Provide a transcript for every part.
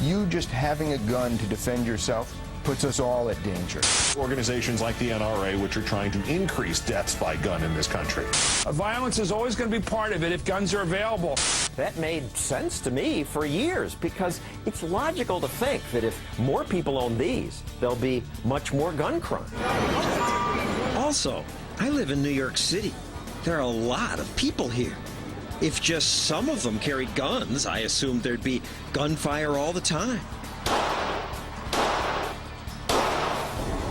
You just having a gun to defend yourself puts us all at danger. Organizations like the NRA, which are trying to increase deaths by gun in this country. Violence is always going to be part of it if guns are available. That made sense to me for years because it's logical to think that if more people own these, there'll be much more gun crime. Also, I live in New York City. There are a lot of people here. If just some of them carried guns, I assumed there'd be gunfire all the time.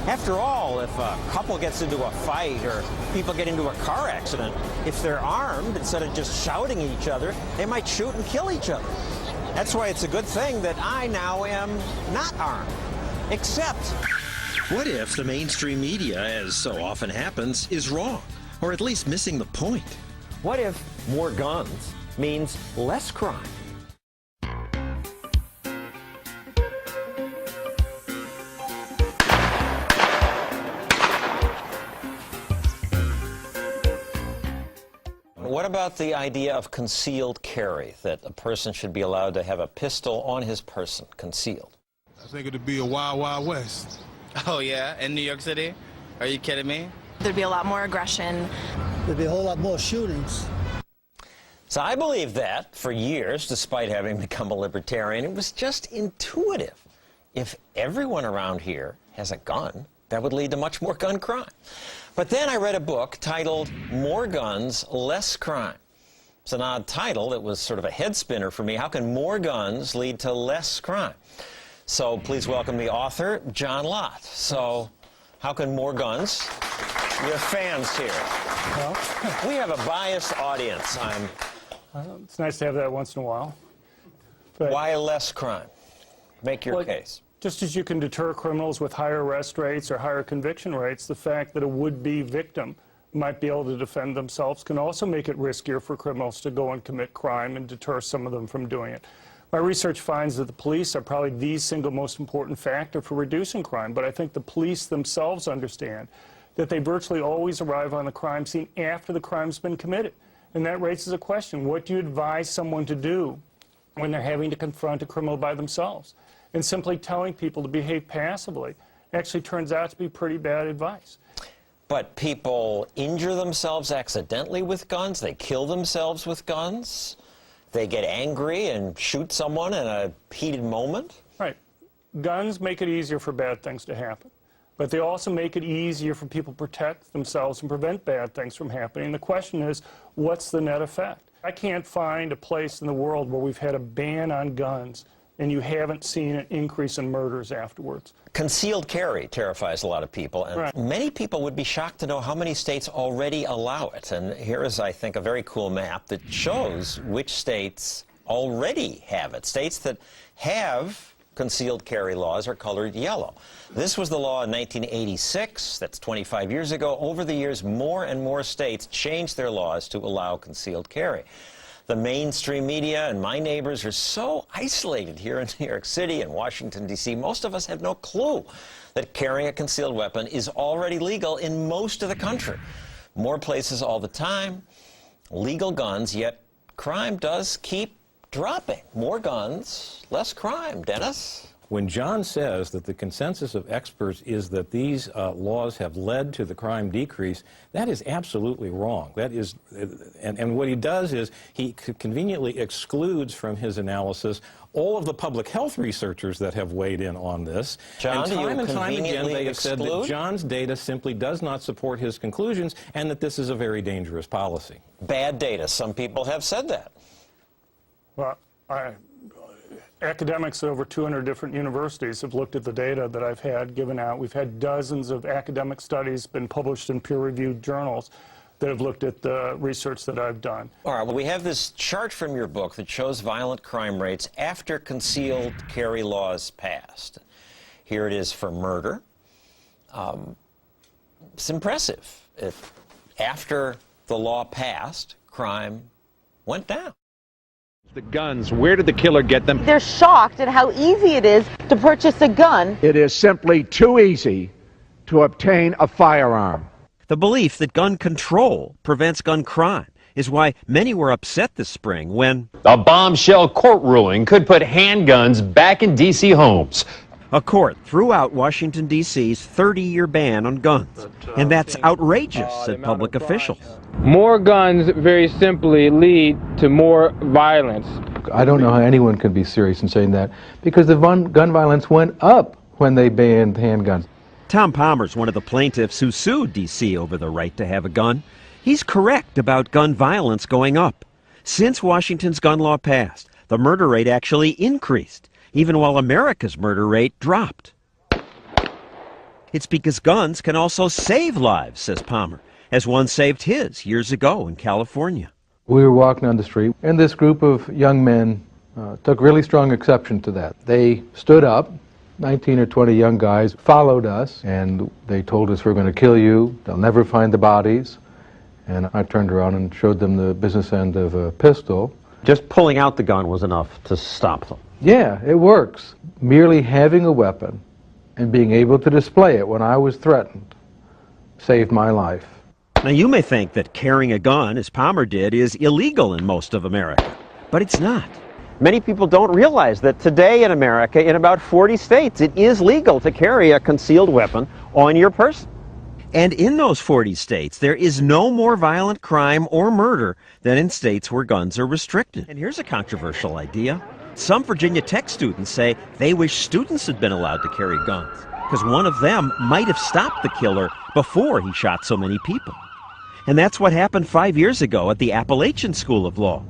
After all, if a couple gets into a fight or people get into a car accident, if they're armed, instead of just shouting at each other, they might shoot and kill each other. That's why it's a good thing that I now am not armed. Except, what if the mainstream media, as so often happens, is wrong, or at least missing the point? what if more guns means less crime? What about the idea of concealed carry, that a person should be allowed to have a pistol on his person, concealed? I think it'd be a wild, wild west. Oh, yeah? In New York City? Are you kidding me? There'd be a lot more aggression. There'd be a whole lot more shootings. So I believed that for years, despite having become a libertarian. It was just intuitive. If everyone around here has a gun, that would lead to much more gun crime. But then I read a book titled More Guns, Less Crime. It's an odd title. It was sort of a head spinner for me. How can more guns lead to less crime? So please welcome the author, John Lott. So how can more guns? We have fans here. Well, we have a biased audience. It's nice to have that once in a while. But why less crime? Make your case. Just as you can deter criminals with higher arrest rates or higher conviction rates, the fact that a would-be victim might be able to defend themselves can also make it riskier for criminals to go and commit crime and deter some of them from doing it. My research finds that the police are probably the single most important factor for reducing crime, but I think the police themselves understand that they virtually always arrive on the crime scene after the crime's been committed. And that raises a question: what do you advise someone to do when they're having to confront a criminal by themselves? And simply telling people to behave passively actually turns out to be pretty bad advice. But people injure themselves accidentally with guns. They kill themselves with guns. They get angry and shoot someone in a heated moment. Right. Guns make it easier for bad things to happen. But they also make it easier for people to protect themselves and prevent bad things from happening. The question is, what's the net effect? I can't find a place in the world where we've had a ban on guns and you haven't seen an increase in murders afterwards. Concealed carry terrifies a lot of people, and right. Many people would be shocked to know how many states already allow it. And here is, I think, a very cool map that shows which states already have it. States that have concealed carry laws are colored yellow. This was the law in 1986. That's 25 years ago. Over the years, more and more states changed their laws to allow concealed carry. The mainstream media and my neighbors are so isolated here in New York City and Washington, D.C., most of us have no clue that carrying a concealed weapon is already legal in most of the country. More places all the time, legal guns, yet crime does keep dropping. More guns, less crime. Dennis? When John says that the consensus of experts is that these laws have led to the crime decrease, that is absolutely wrong. That is, and what he does is he conveniently excludes from his analysis all of the public health researchers that have weighed in on this. John, and time again they have said that John's data simply does not support his conclusions and that this is a very dangerous policy. Bad data. Some people have said that. Well, academics at over 200 different universities have looked at the data that I've had given out. We've had dozens of academic studies been published in peer-reviewed journals that have looked at the research that I've done. All right, well, we have this chart from your book that shows violent crime rates after concealed carry laws passed. Here it is for murder. It's impressive. After the law passed, crime went down. The guns, where did the killer get them? They're shocked at how easy it is to purchase a gun. It is simply too easy to obtain a firearm. The belief that gun control prevents gun crime is why many were upset this spring when A bombshell court ruling could put handguns back in D.C. homes. a court threw out Washington, D.C.'s 30-year ban on guns. And that's outrageous, said public officials. More guns, very simply, lead to more violence. I don't know how anyone can be serious in saying that, because the gun violence went up when they banned handguns. Tom Palmer's one of the plaintiffs who sued D.C. over the right to have a gun. He's correct about gun violence going up. Since Washington's gun law passed, the murder rate actually increased, even while America's murder rate dropped. It's because guns can also save lives, says Palmer, as one saved his years ago in California. We were walking down the street, and this group of young men took really strong exception to that. They stood up, 19 or 20 young guys, followed us, and they told us, "We're going to kill you. They'll never find the bodies." And I turned around and showed them the business end of a pistol. Just pulling out the gun was enough to stop them. Yeah, it works. Merely having a weapon and being able to display it when I was threatened saved my life. Now, you may think that carrying a gun, as Palmer did, is illegal in most of America, but it's not. Many people don't realize that today in America, in about 40 states, it is legal to carry a concealed weapon on your person. And in those 40 states, there is no more violent crime or murder than in states where guns are restricted. And here's a controversial idea. Some Virginia Tech students say they wish students had been allowed to carry guns, because one of them might have stopped the killer before he shot so many people. And that's what happened 5 years ago at the Appalachian School of Law.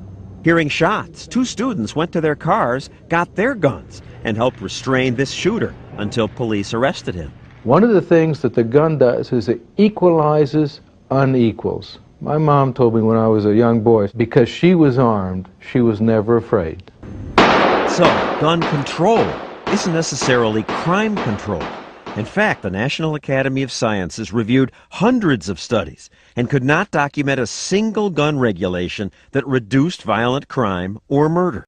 Hearing shots, 2 students went to their cars, got their guns, and helped restrain this shooter until police arrested him. One of the things that the gun does is it equalizes unequals. My mom told me when I was a young boy, because she was armed, she was never afraid. So, gun control isn't necessarily crime control. In fact, the National Academy of Sciences reviewed hundreds of studies and could not document a single gun regulation that reduced violent crime or murder.